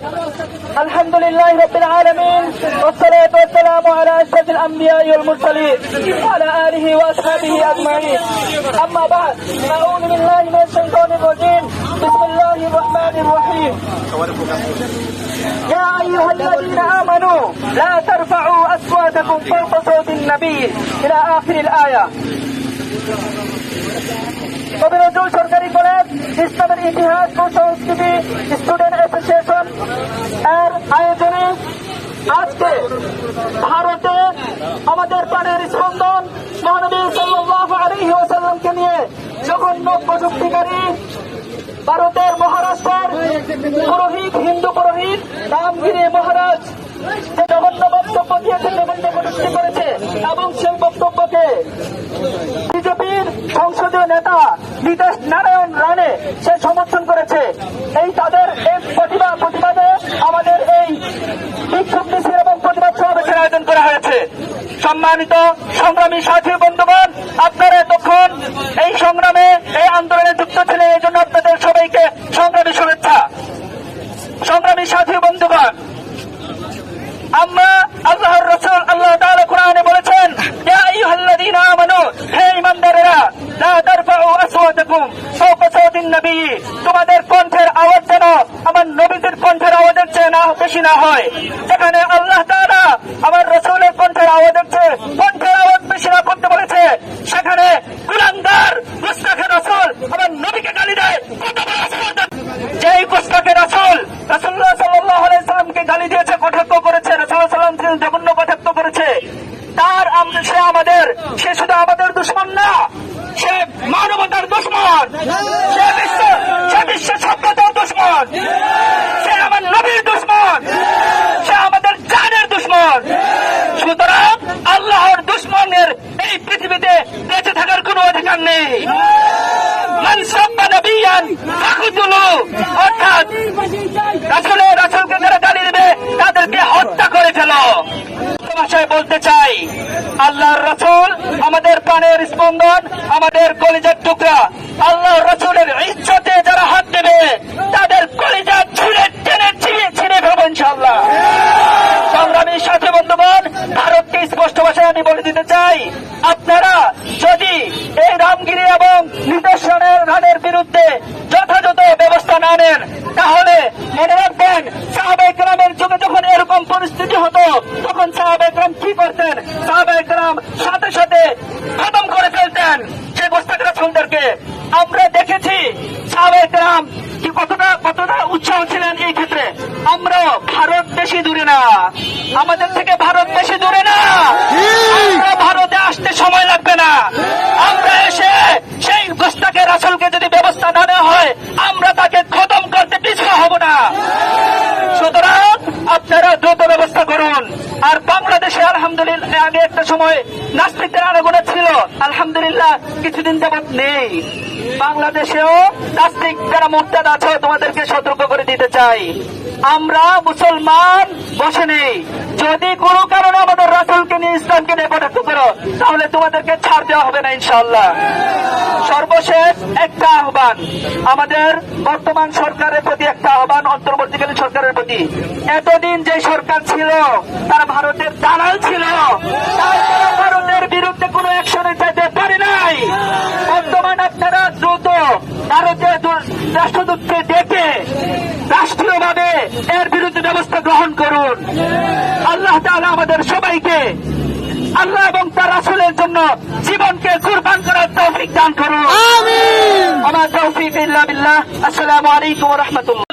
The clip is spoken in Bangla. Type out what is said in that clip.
الحمد لله رب العالمين والصلاة والسلام على أشرف الأنبياء والمرسلين وعلى آله وأصحابه أجمعين. أما بعد، أعوذ بالله من الشيطان الرجيم. بسم الله الرحمن الرحيم. يا أيها الذين آمنوا لا ترفعوا أصواتكم فوق صوت النبي إلى آخر الآية. কবি নজরুল সরকারি কলেজ ইসলামের ইতিহাস ও সংস্কৃতি স্টুডেন্ট অ্যাসোসিয়েশন এর আয়োজনে আজকে ভারতে আমাদের প্রাণের স্পন্দন মহানবী সাল্লাল্লাহু আলাইহি ওয়াসাল্লামকে নিয়ে জঘন্য কটূক্তিকারী ভারতের মহারাষ্ট্রের পুরোহিত হিন্দু পুরোহিত রামগিরি মহারাজ যে জঘন্য বক্তব্য দিয়েছে, জঘন্য কটূক্তি করেছে এবং সেই বক্তব্যকে বিজেপির সংসদীয় নেতা নীতিশ নারায়ণ রানে সে সমর্থন করেছে। এই তাদের এই প্রতিবাদে আমাদের এই বিক্ষোভ মিছিল এবং প্রতিবাদ সমাবেশের আয়োজন করা হয়েছে। সম্মানিত সংগ্রামী সাথী বন্ধুগণ, আপনারা এতক্ষণ এই সংগ্রামে এই আন্দোলনে যুক্ত ছিলেন, এই জন্য আপনাদের সবাইকে সংগ্রামী শুভেচ্ছা। সংগ্রামী সাথী বন্ধুগণ, আল্লাহর রাসূল আল্লাহ তাআলা কোরআনে বলেছেন, ইয়া আইয়ুহাল্লাযীনা আমানু, হে ঈমানদারেরা, লা তারফাউ আসওয়াতাকুম ফাওকা সাওতিন নবী, তোমাদের কণ্ঠের আওয়াজ যেন আমার নবীর কণ্ঠের আওয়াজের চেয়ে না বেশি না হয়। যেখানে আল্লাহ তাআলা আমার রাসূলের কণ্ঠের আওয়াজের চেয়ে কণ্ঠের আওয়াজ বেশি না করতে বলেছে, সেখানে কুলাঙ্গার মুস্তাফা রাসূল আমার নবীকে গালি দেয়। যেই গুস্তাখে রাসূল রাসূলুল্লাহ সাল্লাল্লাহু আলাইহি সাল্লামকে গালি দিয়েছে, কটাক্ষ করেছে, রাসূলুল্লাহ সাল্লাল্লাহু আলাইহি ওয়াসাল্লাম জঘন্য কটাক্ষ করেছে, সে শুধু আমাদের দুশমন না, সে মানবতার দুশমন, সে বিশ্ব সভ্যতার দুশমন, সে আমার নবীর দুশমন, সে আমাদের জানের দুশমন। সুতরাং আল্লাহর দুশমনের এই পৃথিবীতে বেঁচে থাকার কোনো অধিকার নেই। অর্থাৎ রাসূলকে যারা গালি দেবে তাদেরকে হত্যা করে ফেলো। ভাষায় বলতে চাই, আল্লাহর রাসূল আমাদের প্রাণের স্পন্দন, আমাদের কলিজার টুকরা। আল্লাহর রাসূলের ইজ্জতে যারা হাত দেবে তাদের কলিজা ছুঁড়ে টেনে ছিঁড়ে ফেলবো ইনশাআল্লাহ। সংগ্রামী সাথী বন্ধুগণ, ভারতকে স্পষ্ট ভাষায় আমি বলে দিতে চাই, আপনারা যদি এই রামগিরি এবং নীতিশ রানের বিরুদ্ধে যথাযথ ব্যবস্থা না নেন, তাহলে মনে রাখবেন সাহাবায়ে কেরামের যুগে যখন এরকম পরিস্থিতি হতো তখন সাহাবায়ে কেরাম কি করতেন? সাহাবায়ে কেরাম সাথে সাথে খতম করে ফেলতেন সেই গোস্তাখ রাসূলদেরকে। আমরা দেখেছি সাহাবায়ে কেরাম কি কতটা উৎসাহ ছিলেন এই ক্ষেত্রে। আমরা ভারত বেশি দূরে না, আমাদের থেকে ভারত বেশি দূরে না, আমরা ভারতে আসতে সময় লাগবে না। আমরা এসে সেই গোস্তাখে রাসূলকে যদি ব্যবস্থা না নেওয়া হয়, আমরা তাকে খতম করতে পিছপা হব না। সুতরাং আপনারা দ্রুত ব্যবস্থা করুন। আর বাংলাদেশে আলহামদুলিল্লাহ আগে একটা সময় নাস্তিকদের আনাগোনা ছিল, আলহামদুলিল্লাহ কিছুদিন যাবৎ নেই। বাংলাদেশেও নাস্তিক যারা মুরতাদ আছে তোমাদেরকে সতর্ক করে দিতে চাই, আমরা মুসলমান বসে নেই। যদি কোনো কারণে আমাদের রাসূলকে নিয়ে ইসলামকে নিয়ে কটাক্ষ করো, তাহলে তোমাদেরকে ছাড় দেওয়া হবে না ইনশাআল্লাহ। সর্বশেষ একটা আহ্বান, আমাদের বর্তমান সরকারের প্রতি একটা আহ্বান, অন্তর্বর্তীকালীন সরকারের প্রতি। এতদিন যে সরকার ছিল তারা ভারতের দালাল ছিল, তারা ভারতের বিরুদ্ধে কোনো অ্যাকশনে চাইতে পারে নাই। বর্তমান আপনারা দ্রুত ভারতের রাষ্ট্রদূতকে ডেকে রাষ্ট্রীয়ভাবে এর বিরুদ্ধে ব্যবস্থা গ্রহণ করুন। আল্লাহ তাআলা আমাদের সবাইকে আল্লাহ এবং তার রাসূলের জন্য জীবনকে কুরবান করার তৌফিক দান করুন। আমিন। ওয়া মা তাওফীক ইল্লা বিল্লাহ। আসসালামু আলাইকুম ওয়া রাহমাতুল্লাহ।